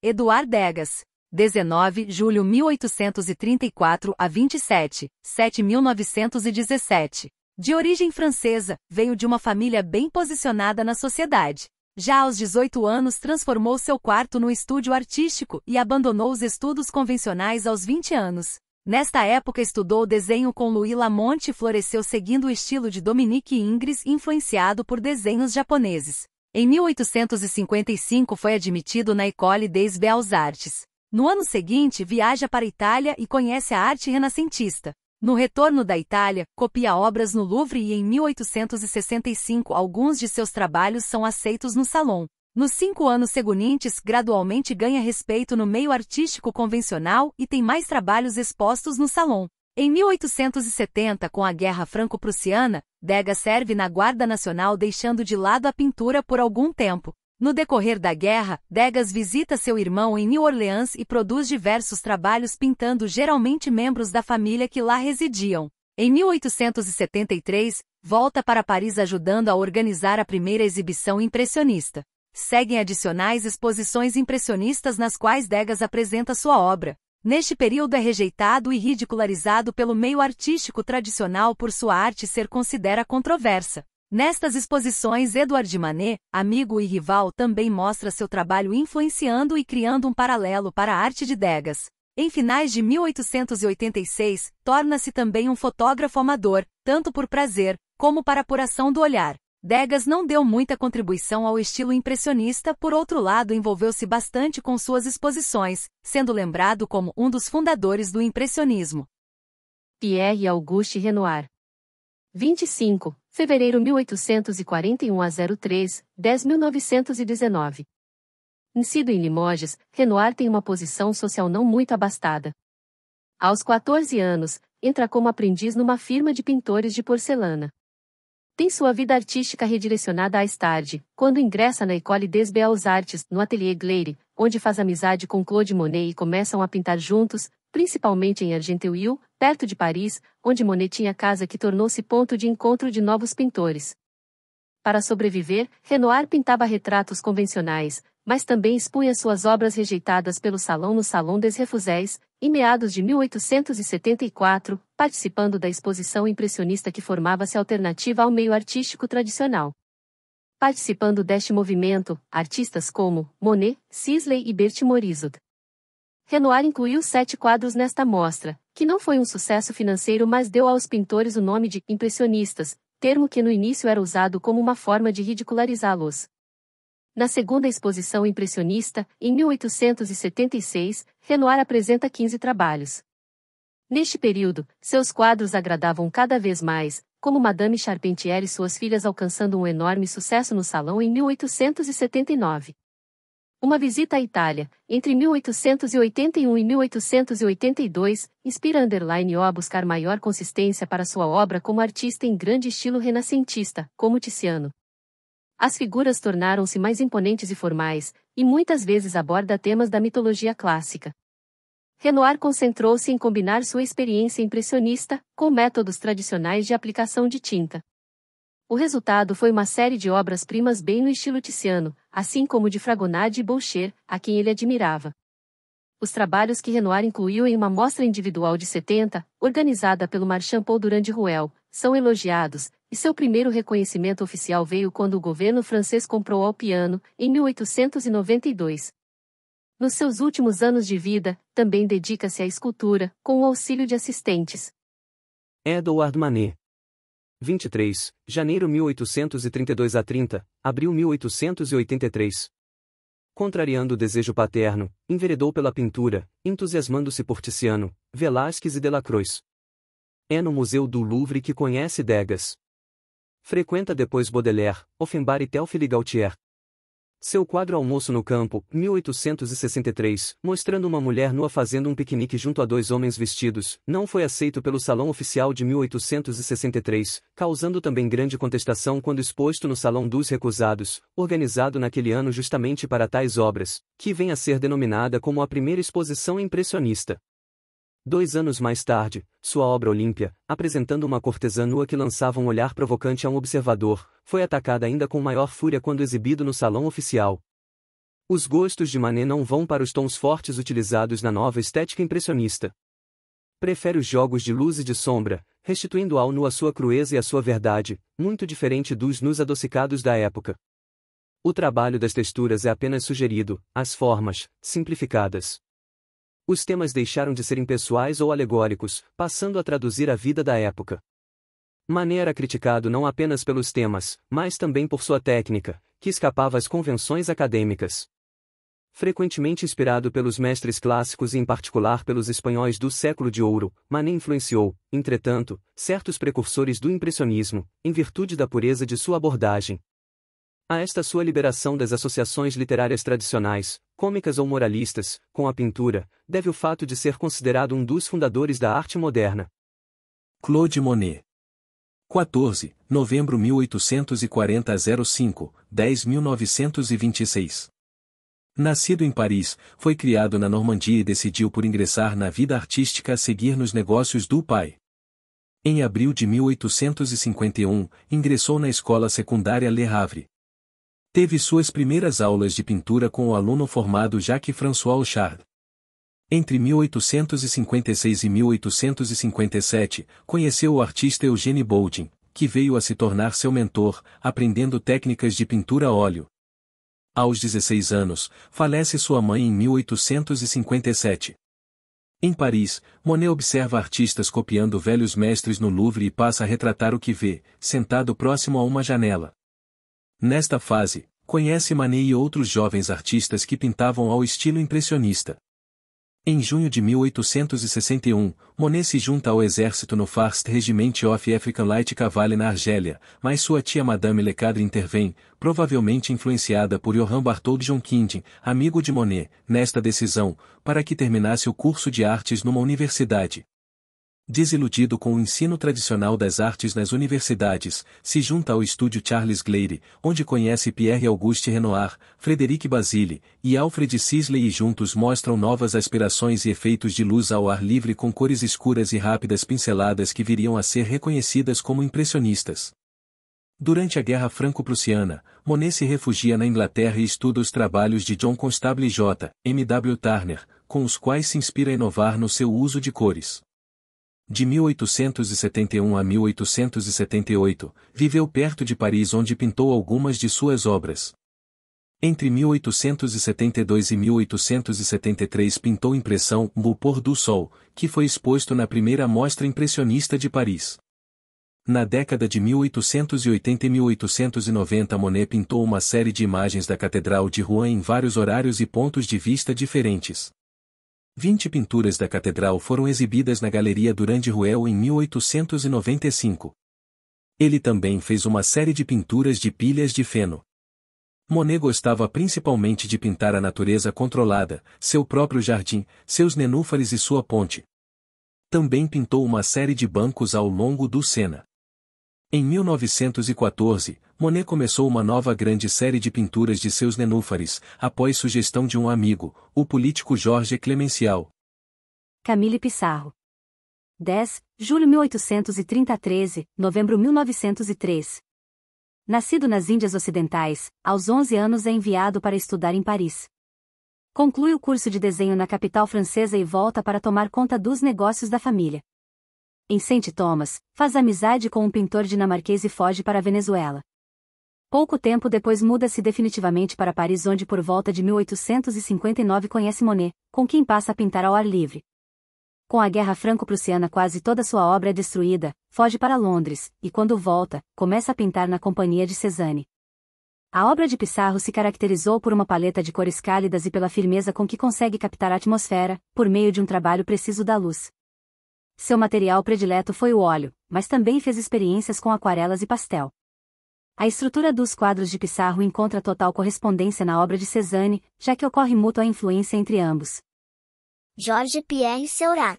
Eduard Degas. 19 de julho 1834 a 27, 1917. De origem francesa, veio de uma família bem posicionada na sociedade. Já aos 18 anos transformou seu quarto num estúdio artístico e abandonou os estudos convencionais aos 20 anos. Nesta época estudou desenho com Louis Lamont e floresceu seguindo o estilo de Dominique Ingres, influenciado por desenhos japoneses. Em 1855 foi admitido na École des Beaux-Arts. No ano seguinte viaja para a Itália e conhece a arte renascentista. No retorno da Itália, copia obras no Louvre e em 1865 alguns de seus trabalhos são aceitos no Salon. Nos 5 anos seguintes, gradualmente ganha respeito no meio artístico convencional e tem mais trabalhos expostos no Salon. Em 1870, com a Guerra Franco-Prussiana, Degas serve na Guarda Nacional deixando de lado a pintura por algum tempo. No decorrer da guerra, Degas visita seu irmão em New Orleans e produz diversos trabalhos pintando geralmente membros da família que lá residiam. Em 1873, volta para Paris ajudando a organizar a primeira exibição impressionista. Seguem adicionais exposições impressionistas nas quais Degas apresenta sua obra. Neste período é rejeitado e ridicularizado pelo meio artístico tradicional por sua arte ser considerada controversa. Nestas exposições Edouard Manet, amigo e rival, também mostra seu trabalho influenciando e criando um paralelo para a arte de Degas. Em finais de 1886, torna-se também um fotógrafo amador, tanto por prazer, como para apuração do olhar. Degas não deu muita contribuição ao estilo impressionista, por outro lado envolveu-se bastante com suas exposições, sendo lembrado como um dos fundadores do impressionismo. Pierre-Auguste Renoir. 25, fevereiro 1841 a 03, 10.919. Nascido em Limoges, Renoir tem uma posição social não muito abastada. Aos 14 anos, entra como aprendiz numa firma de pintores de porcelana. Tem sua vida artística redirecionada à tarde, quando ingressa na École des Beaux-Arts, no Atelier Gleyre, onde faz amizade com Claude Monet e começam a pintar juntos, principalmente em Argenteuil, perto de Paris, onde Monet tinha casa que tornou-se ponto de encontro de novos pintores. Para sobreviver, Renoir pintava retratos convencionais, mas também expunha suas obras rejeitadas pelo Salão no Salon des Refusés, em meados de 1874, participando da exposição impressionista que formava-se alternativa ao meio artístico tradicional. Participando deste movimento, artistas como Monet, Sisley e Berthe Morisot. Renoir incluiu 7 quadros nesta mostra, que não foi um sucesso financeiro, mas deu aos pintores o nome de impressionistas, termo que no início era usado como uma forma de ridicularizá-los. Na segunda exposição impressionista, em 1876, Renoir apresenta 15 trabalhos. Neste período, seus quadros agradavam cada vez mais, como Madame Charpentier e suas filhas, alcançando um enorme sucesso no Salão em 1879. Uma visita à Itália, entre 1881 e 1882, inspira O a buscar maior consistência para sua obra como artista em grande estilo renascentista, como Tiziano. As figuras tornaram-se mais imponentes e formais, e muitas vezes aborda temas da mitologia clássica. Renoir concentrou-se em combinar sua experiência impressionista com métodos tradicionais de aplicação de tinta. O resultado foi uma série de obras-primas bem no estilo Tiziano, assim como de Fragonard e Boucher, a quem ele admirava. Os trabalhos que Renoir incluiu em uma mostra individual de 70, organizada pelo Marchand Paul Durand Ruel, são elogiados, e seu primeiro reconhecimento oficial veio quando o governo francês comprou ao piano, em 1892. Nos seus últimos anos de vida, também dedica-se à escultura, com o auxílio de assistentes. Edouard Manet. 23, janeiro 1832 a 30, abril 1883. Contrariando o desejo paterno, enveredou pela pintura, entusiasmando-se por Tiziano, Velázquez e Delacroix. É no Museu do Louvre que conhece Degas. Frequenta depois Baudelaire, Offenbach e Théophile Gautier. Seu quadro Almoço no Campo, 1863, mostrando uma mulher nua fazendo um piquenique junto a 2 homens vestidos, não foi aceito pelo Salão Oficial de 1863, causando também grande contestação quando exposto no Salão dos Recusados, organizado naquele ano justamente para tais obras, que vem a ser denominada como a primeira exposição impressionista. 2 anos mais tarde, sua obra Olímpia, apresentando uma cortesã nua que lançava um olhar provocante a um observador, foi atacada ainda com maior fúria quando exibido no Salão Oficial. Os gostos de Manet não vão para os tons fortes utilizados na nova estética impressionista. Prefere os jogos de luz e de sombra, restituindo ao nu a sua crueza e a sua verdade, muito diferente dos nus adocicados da época. O trabalho das texturas é apenas sugerido, as formas, simplificadas. Os temas deixaram de ser impessoais ou alegóricos, passando a traduzir a vida da época. Manet era criticado não apenas pelos temas, mas também por sua técnica, que escapava às convenções acadêmicas. Frequentemente inspirado pelos mestres clássicos e em particular pelos espanhóis do século de ouro, Manet influenciou, entretanto, certos precursores do impressionismo, em virtude da pureza de sua abordagem. A esta sua liberação das associações literárias tradicionais, cômicas ou moralistas, com a pintura, deve o fato de ser considerado um dos fundadores da arte moderna. Claude Monet. 14, novembro 1840 a 05, 10 1926. Nascido em Paris, foi criado na Normandia e decidiu por ingressar na vida artística a seguir nos negócios do pai. Em abril de 1851, ingressou na escola secundária Le Havre. Teve suas primeiras aulas de pintura com o aluno formado Jacques-François Auchard. Entre 1856 e 1857, conheceu o artista Eugène Boudin, que veio a se tornar seu mentor, aprendendo técnicas de pintura a óleo. Aos 16 anos, falece sua mãe em 1857. Em Paris, Monet observa artistas copiando velhos mestres no Louvre e passa a retratar o que vê, sentado próximo a uma janela. Nesta fase, conhece Manet e outros jovens artistas que pintavam ao estilo impressionista. Em junho de 1861, Monet se junta ao exército no First Regiment of African Light Cavalry na Argélia, mas sua tia Madame Lecadre intervém, provavelmente influenciada por Johann Barthold Jonckindin, amigo de Monet, nesta decisão, para que terminasse o curso de artes numa universidade. Desiludido com o ensino tradicional das artes nas universidades, se junta ao estúdio Charles Gleyre, onde conhece Pierre-Auguste Renoir, Frédéric Bazille e Alfred Sisley e juntos mostram novas aspirações e efeitos de luz ao ar livre com cores escuras e rápidas pinceladas que viriam a ser reconhecidas como impressionistas. Durante a Guerra Franco-Prussiana, Monet se refugia na Inglaterra e estuda os trabalhos de John Constable e J. M. W. Turner, com os quais se inspira a inovar no seu uso de cores. De 1871 a 1878, viveu perto de Paris onde pintou algumas de suas obras. Entre 1872 e 1873 pintou impressão O Pôr do Sol, que foi exposto na primeira Mostra Impressionista de Paris. Na década de 1880 e 1890 Monet pintou uma série de imagens da Catedral de Rouen em vários horários e pontos de vista diferentes. 20 pinturas da catedral foram exibidas na Galeria Durand-Ruel em 1895. Ele também fez uma série de pinturas de pilhas de feno. Monet gostava principalmente de pintar a natureza controlada, seu próprio jardim, seus nenúfares e sua ponte. Também pintou uma série de bancos ao longo do Sena. Em 1914, Monet começou uma nova grande série de pinturas de seus nenúfares, após sugestão de um amigo, o político Jorge Clemencial. Camille Pissarro. 10, julho 1830 a 13, novembro 1903. Nascido nas Índias Ocidentais, aos 11 anos é enviado para estudar em Paris. Conclui o curso de desenho na capital francesa e volta para tomar conta dos negócios da família. Em St. Thomas, faz amizade com um pintor dinamarquês e foge para a Venezuela. Pouco tempo depois muda-se definitivamente para Paris onde por volta de 1859 conhece Monet, com quem passa a pintar ao ar livre. Com a Guerra Franco-Prussiana quase toda sua obra é destruída, foge para Londres, e quando volta, começa a pintar na companhia de Cézanne. A obra de Pissarro se caracterizou por uma paleta de cores cálidas e pela firmeza com que consegue captar a atmosfera, por meio de um trabalho preciso da luz. Seu material predileto foi o óleo, mas também fez experiências com aquarelas e pastel. A estrutura dos quadros de Pissarro encontra total correspondência na obra de Cézanne, já que ocorre mútua influência entre ambos. Georges Pierre Seurat.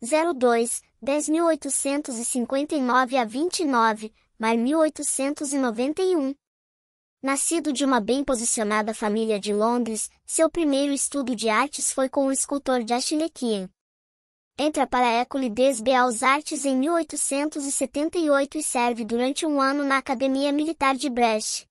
02, 10.859 a 29, maio 1891. Nascido de uma bem posicionada família de Londres, seu primeiro estudo de artes foi com o escultor Jacques Lequien. Entra para a École des Beaux-Arts em 1878 e serve durante um ano na Academia Militar de Brest.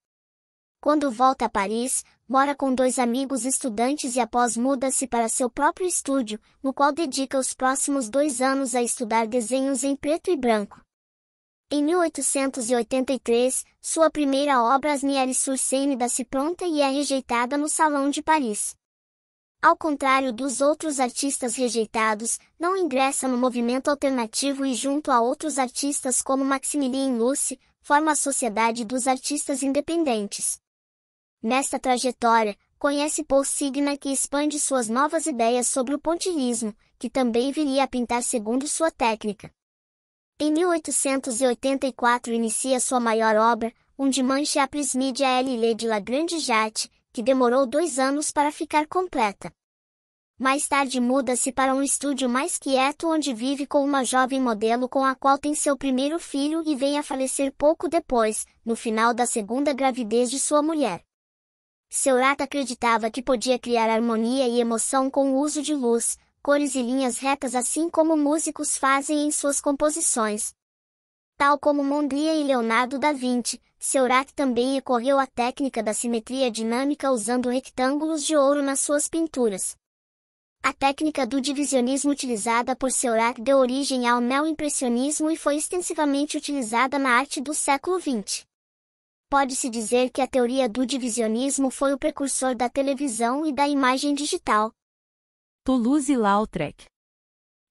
Quando volta a Paris, Mora com 2 amigos estudantes e após muda-se para seu próprio estúdio, no qual dedica os próximos 2 anos a estudar desenhos em preto e branco. Em 1883, sua primeira obra Asnières-sur-Seine dá-se pronta e é rejeitada no Salão de Paris. Ao contrário dos outros artistas rejeitados, não ingressa no movimento alternativo e junto a outros artistas como Maximilien Luce, forma a Sociedade dos Artistas Independentes. Nesta trajetória, conhece Paul Signac e expande suas novas ideias sobre o pontilhismo, que também viria a pintar segundo sua técnica. Em 1884 inicia sua maior obra, um Dimanche après-midi à l'île de la Grande Jatte, que demorou 2 anos para ficar completa. Mais tarde muda-se para um estúdio mais quieto onde vive com uma jovem modelo com a qual tem seu primeiro filho e vem a falecer pouco depois, no final da segunda gravidez de sua mulher. Seurat acreditava que podia criar harmonia e emoção com o uso de luz, cores e linhas retas assim como músicos fazem em suas composições. Tal como Mondrian e Leonardo da Vinci, Seurat também recorreu à técnica da simetria dinâmica usando retângulos de ouro nas suas pinturas. A técnica do divisionismo utilizada por Seurat deu origem ao neoimpressionismo e foi extensivamente utilizada na arte do século XX. Pode-se dizer que a teoria do divisionismo foi o precursor da televisão e da imagem digital. Toulouse-Lautrec.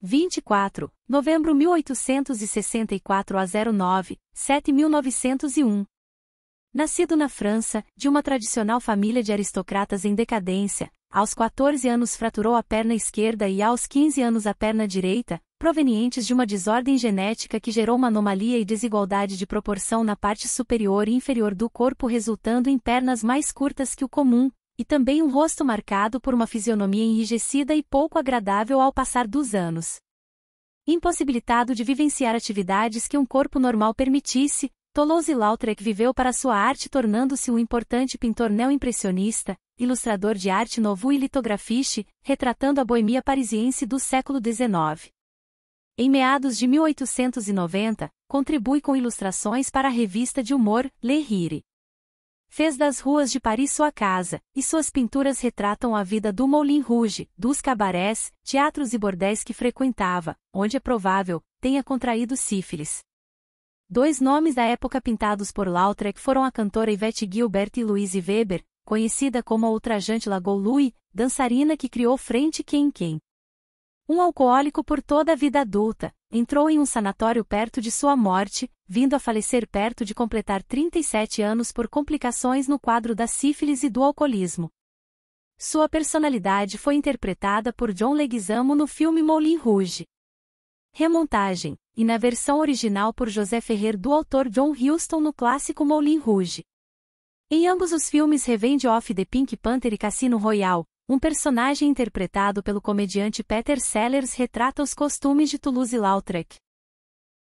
24, novembro 1864 a 09, 7.901. Nascido na França, de uma tradicional família de aristocratas em decadência, aos 14 anos fraturou a perna esquerda e aos 15 anos a perna direita, provenientes de uma desordem genética que gerou uma anomalia e desigualdade de proporção na parte superior e inferior do corpo, resultando em pernas mais curtas que o comum, e também um rosto marcado por uma fisionomia enrijecida e pouco agradável ao passar dos anos. Impossibilitado de vivenciar atividades que um corpo normal permitisse, Toulouse-Lautrec viveu para sua arte, tornando-se um importante pintor neoimpressionista, ilustrador de arte nouveau e litografiste, retratando a boemia parisiense do século XIX. Em meados de 1890, contribui com ilustrações para a revista de humor Le Rire. Fez das ruas de Paris sua casa, e suas pinturas retratam a vida do Moulin Rouge, dos cabarés, teatros e bordéis que frequentava, onde é provável, tenha contraído sífilis. 2 nomes da época pintados por Lautrec foram a cantora Yvette Gilbert e Louise Weber, conhecida como a ultrajante Lago Louis, dançarina que criou Frente Quem. Um alcoólico por toda a vida adulta, entrou em um sanatório perto de sua morte, vindo a falecer perto de completar 37 anos por complicações no quadro da sífilis e do alcoolismo. Sua personalidade foi interpretada por John Leguizamo no filme Moulin Rouge. Remontagem, e na versão original por José Ferrer do autor John Huston no clássico Moulin Rouge. Em ambos os filmes Revenge of the Pink Panther e Cassino Royale, um personagem interpretado pelo comediante Peter Sellers retrata os costumes de Toulouse-Lautrec.